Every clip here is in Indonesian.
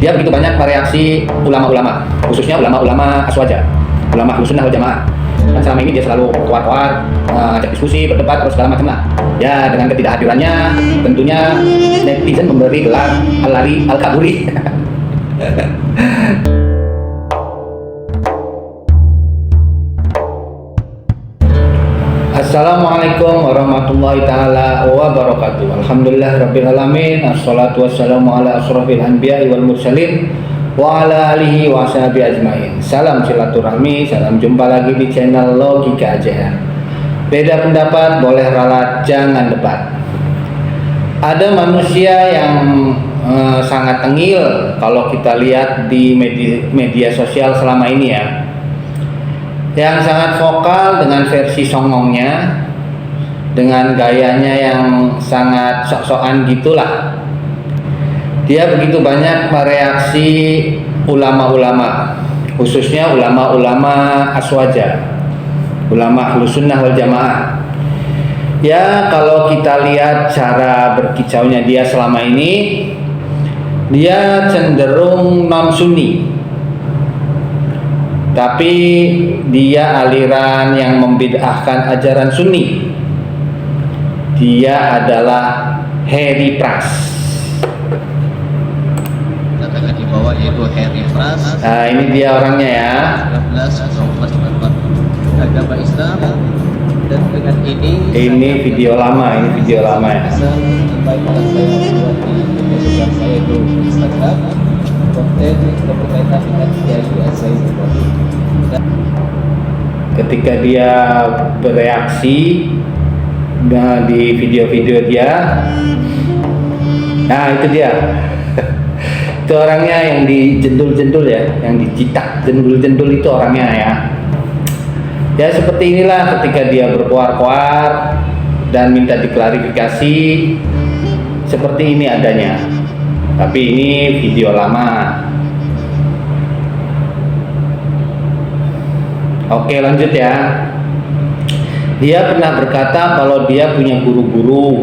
Dia begitu banyak mereaksi ulama-ulama, khususnya ulama-ulama aswaja, ulama Ahlussunnah wal Jamaah. Dan selama ini dia selalu keluar-keluar, ajak diskusi, berdebat, terus segala macam lah. Ya, dengan ketidakhadirannya, tentunya netizen memberi gelar Al-Lari Al-Kaburi. Assalamualaikum warahmatullahi ta'ala wabarakatuh. Alhamdulillah rabbil alamin. Assalatu wassalamu ala asrafil anbiya'i wal mursalin wa ala alihi wa sahbihi ajmain. Salam silaturahmi, salam jumpa lagi di channel Logika AJR. Beda pendapat boleh ralat, jangan debat. Ada manusia yang sangat tengil kalau kita lihat di media sosial selama ini ya, yang sangat vokal dengan versi songongnya, dengan gayanya yang sangat sok-sokan gitulah. Dia begitu banyak mereaksi ulama-ulama, khususnya ulama-ulama aswaja, ulama Ahlussunnah wal Jamaah. Ya, kalau kita lihat cara berkicaunya dia selama ini, dia cenderung non-sunni, tapi dia aliran yang membid'ahkan ajaran sunni. Dia adalah Harry Pras. Katakan di bawah yaitu Harry Pras. Nah, ini dia orangnya ya. 13 agama Islam, dan dengan ini video lama, ini video lama ya. baik yang saya buat di media sosial saya itu Instagram, konten yang berkaitan dengan Kiai Said Ibrahim. Ketika dia bereaksi di video-video dia, nah itu dia. Itu orangnya yang dijendul-jendul ya, yang dicitak jendul-jendul itu orangnya ya. Ya seperti inilah ketika dia berkuar-kuar dan minta diklarifikasi, seperti ini adanya. Tapi ini video lama. Oke, lanjut ya. Dia pernah berkata kalau dia punya guru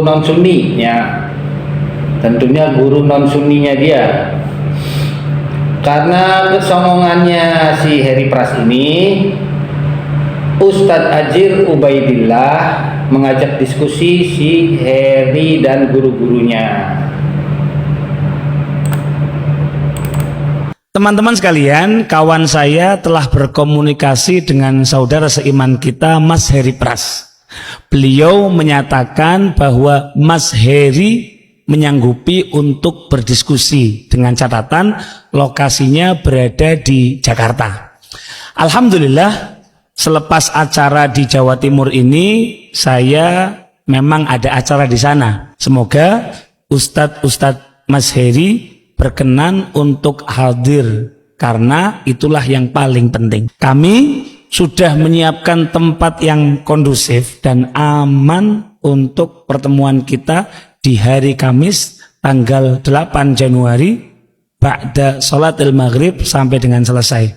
non sunni ya. Tentunya guru non sunninya dia. Karena kesombongannya si Harry Pras ini, Ustadz Ajir Ubaidillah mengajak diskusi si Harry dan guru-gurunya. Teman-teman sekalian, kawan saya telah berkomunikasi dengan saudara seiman kita, Mas Harry Pras. Beliau menyatakan bahwa Mas Harry menyanggupi untuk berdiskusi dengan catatan lokasinya berada di Jakarta. Alhamdulillah, selepas acara di Jawa Timur ini, saya memang ada acara di sana. Semoga Ustadz Mas Harry berkenan untuk hadir, karena itulah yang paling penting. Kami sudah menyiapkan tempat yang kondusif dan aman untuk pertemuan kita di hari Kamis tanggal 8 Januari ba'da sholatil maghrib sampai dengan selesai,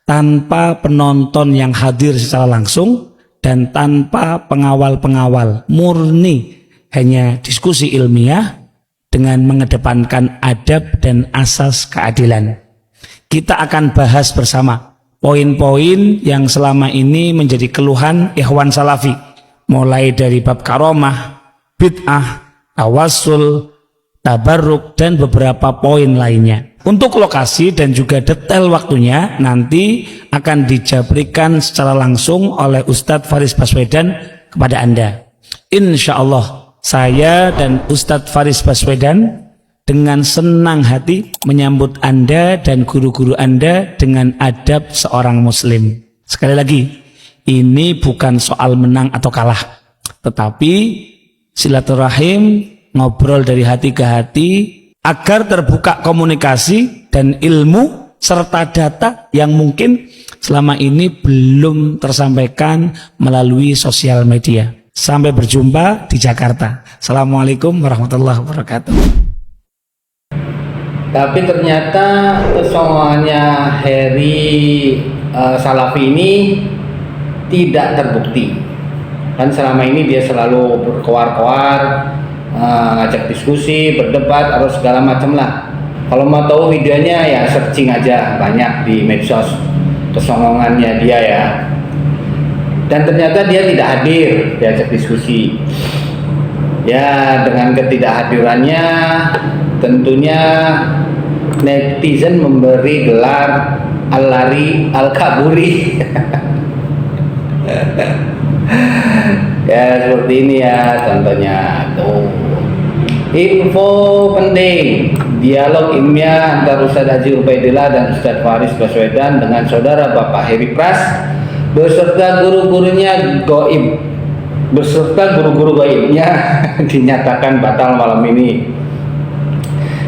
tanpa penonton yang hadir secara langsung dan tanpa pengawal-pengawal, murni hanya diskusi ilmiah dengan mengedepankan adab dan asas keadilan. Kita akan bahas bersama poin-poin yang selama ini menjadi keluhan ikhwan salafi, mulai dari bab karomah, bid'ah, tawassul, tabarruk, dan beberapa poin lainnya. Untuk lokasi dan juga detail waktunya nanti akan dijabrikan secara langsung oleh Ustadz Faris Baswedan kepada Anda. Insya Allah saya dan Ustadz Faris Baswedan dengan senang hati menyambut Anda dan guru-guru Anda dengan adab seorang muslim. Sekali lagi, ini bukan soal menang atau kalah, tetapi silaturahim, ngobrol dari hati ke hati, agar terbuka komunikasi dan ilmu serta data yang mungkin selama ini belum tersampaikan melalui sosial media. Sampai berjumpa di Jakarta. Assalamualaikum warahmatullahi wabarakatuh. Tapi ternyata kesombongannya Harry Salafi ini tidak terbukti. Kan selama ini dia selalu berkoar-koar ngajak diskusi, berdebat, atau segala macam lah. Kalau mau tahu videonya ya searching aja, banyak di medsos kesongongannya dia ya. Dan ternyata dia tidak hadir diajak diskusi. Ya, dengan ketidakhadirannya tentunya netizen memberi gelar Al-Lari Al-Kaburi. Ya seperti ini ya contohnya tuh. Info penting, dialog ilmiah antara Ustadz Haji Ubaidillah dan Ustadz Faris Baswedan dengan saudara Bapak Heri Pras beserta guru-gurunya goib, beserta guru-guru goibnya dinyatakan batal malam ini.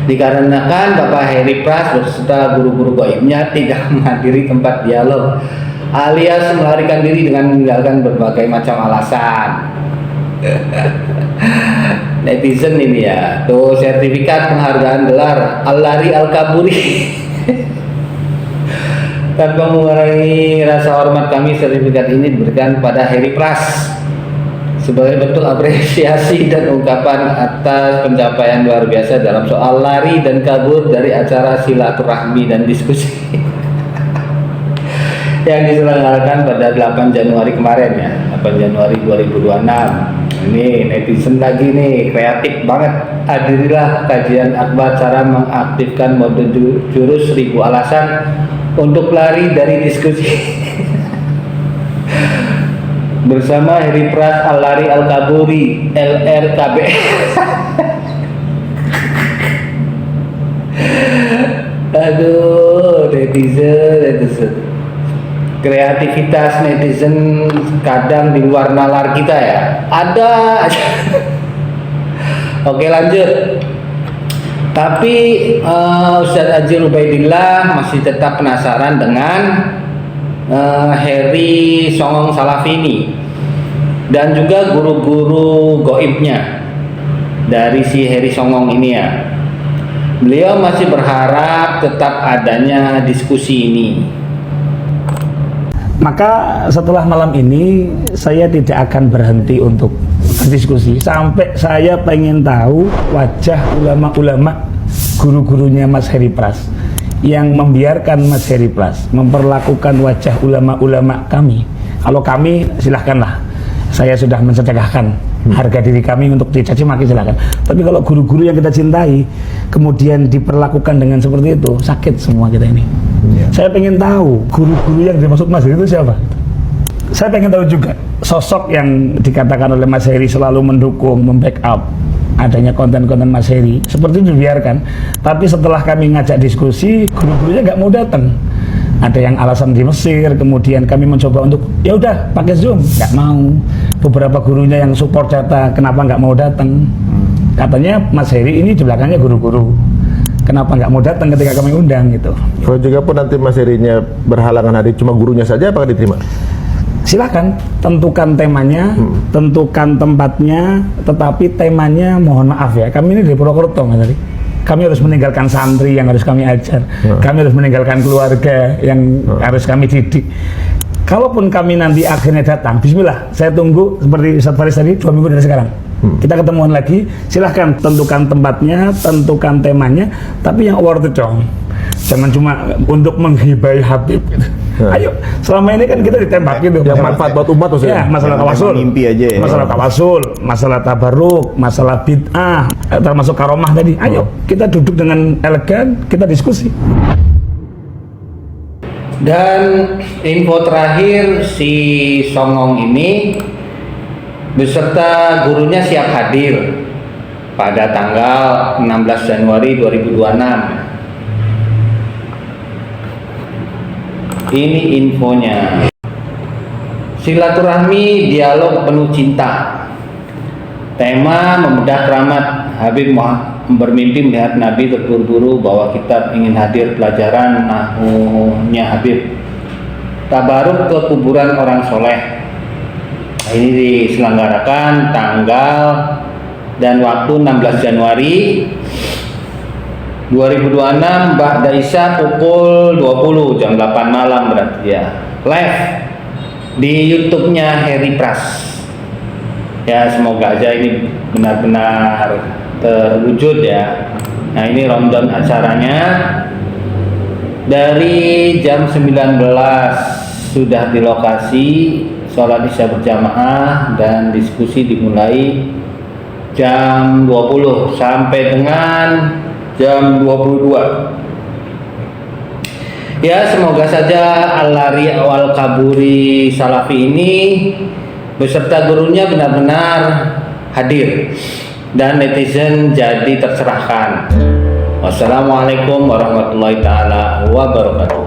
Dikarenakan Bapak Heri Pras beserta guru-guru goibnya tidak menghadiri tempat dialog, alias melarikan diri dengan meninggalkan berbagai macam alasan. Netizen ini ya, tuh sertifikat penghargaan gelar Al-Lari Al-Kaburi. Tanpa mengurangi rasa hormat kami, sertifikat ini diberikan pada Heri Pras sebagai bentuk apresiasi dan ungkapan atas pencapaian luar biasa dalam soal lari dan kabur dari acara silaturahmi dan diskusi yang diselenggarakan pada 8 Januari kemarin ya, 8 Januari 2026. Ini netizen lagi nih, kreatif banget. Hadirilah kajian akbar cara mengaktifkan mode jurus 1000 alasan untuk lari dari diskusi bersama Heri Pras Al-Lari Al-Kaburi LRKB. Aduh, netizen. Kreativitas netizen kadang di luar nalar kita ya. Ada aja. Oke, lanjut. Tapi Ustadz Haji Ubaidillah masih tetap penasaran dengan Heri Songong Salafi ini dan juga guru-guru goibnya dari si Heri Songong ini ya. Beliau masih berharap tetap adanya diskusi ini. Maka setelah malam ini saya tidak akan berhenti untuk berdiskusi sampai saya pengen tahu wajah ulama-ulama guru-gurunya Mas Heri Pras yang membiarkan Mas Heri Pras memperlakukan wajah ulama-ulama kami. Kalau kami silahkanlah, saya sudah mensedekahkan harga diri kami untuk dicaci maki, silahkan. Tapi kalau guru-guru yang kita cintai kemudian diperlakukan dengan seperti itu, sakit semua kita ini. Saya pengen tahu guru-guru yang dimaksud Mas Heri itu siapa. Saya pengen tahu juga sosok yang dikatakan oleh Mas Heri selalu mendukung, membackup adanya konten-konten Mas Heri seperti itu dibiarkan. Tapi setelah kami ngajak diskusi, guru-gurunya nggak mau datang. Ada yang alasan di Mesir, kemudian kami mencoba untuk ya udah pakai Zoom, nggak mau. Beberapa gurunya yang support data, kenapa nggak mau datang? Katanya Mas Heri ini di belakangnya guru-guru. Kenapa nggak mau datang ketika kami undang gitu? Kalau juga pun nanti Mas Herinya berhalangan hadir, cuma gurunya saja, apakah diterima? Silakan tentukan temanya, tentukan tempatnya, tetapi temanya mohon maaf ya, kami ini di Purwokerto Mas Heri. Kami harus meninggalkan santri yang harus kami ajar, kami harus meninggalkan keluarga yang harus kami didik. Kalaupun kami nanti akhirnya datang, bismillah, saya tunggu seperti Ustadz Faris tadi 2 minggu dari sekarang. Kita ketemuan lagi, silahkan tentukan tempatnya, tentukan temanya, tapi yang worth it dong. Jangan cuma untuk menghibai Habib gitu. Ayo, selama ini kan kita ditembak gitu. Yang manfaat buat umat maksudnya. Ya, masalah tawasul, mimpi aja ya. masalah tawasul, masalah tabarruk, masalah bid'ah, termasuk karomah tadi. Ayo, kita duduk dengan elegan, kita diskusi. Dan info terakhir, si Songong ini beserta gurunya siap hadir pada tanggal 16 Januari 2026. Ini infonya. Silaturahmi dialog penuh cinta. Tema membedah keramat. Habib bermimpi melihat Nabi terburu-buru bawa kitab, ingin hadir pelajaran nahunya Habib. Tabaruk ke kuburan orang soleh. Ini diselenggarakan tanggal dan waktu 16 Januari 2026 Ba'da Isya pukul 20 jam 8 malam berarti ya. Live di YouTube-nya Heri Pras. Ya semoga aja ini benar-benar terwujud ya. Nah ini Ramadan acaranya dari jam 19 sudah di lokasi, sholat isya berjamaah dan diskusi dimulai jam 20 sampai dengan jam 22. Ya semoga saja Al-Lari Awal Kaburi Salafi ini beserta gurunya benar-benar hadir dan netizen jadi tercerahkan. Wassalamualaikum warahmatullahi taala wabarakatuh.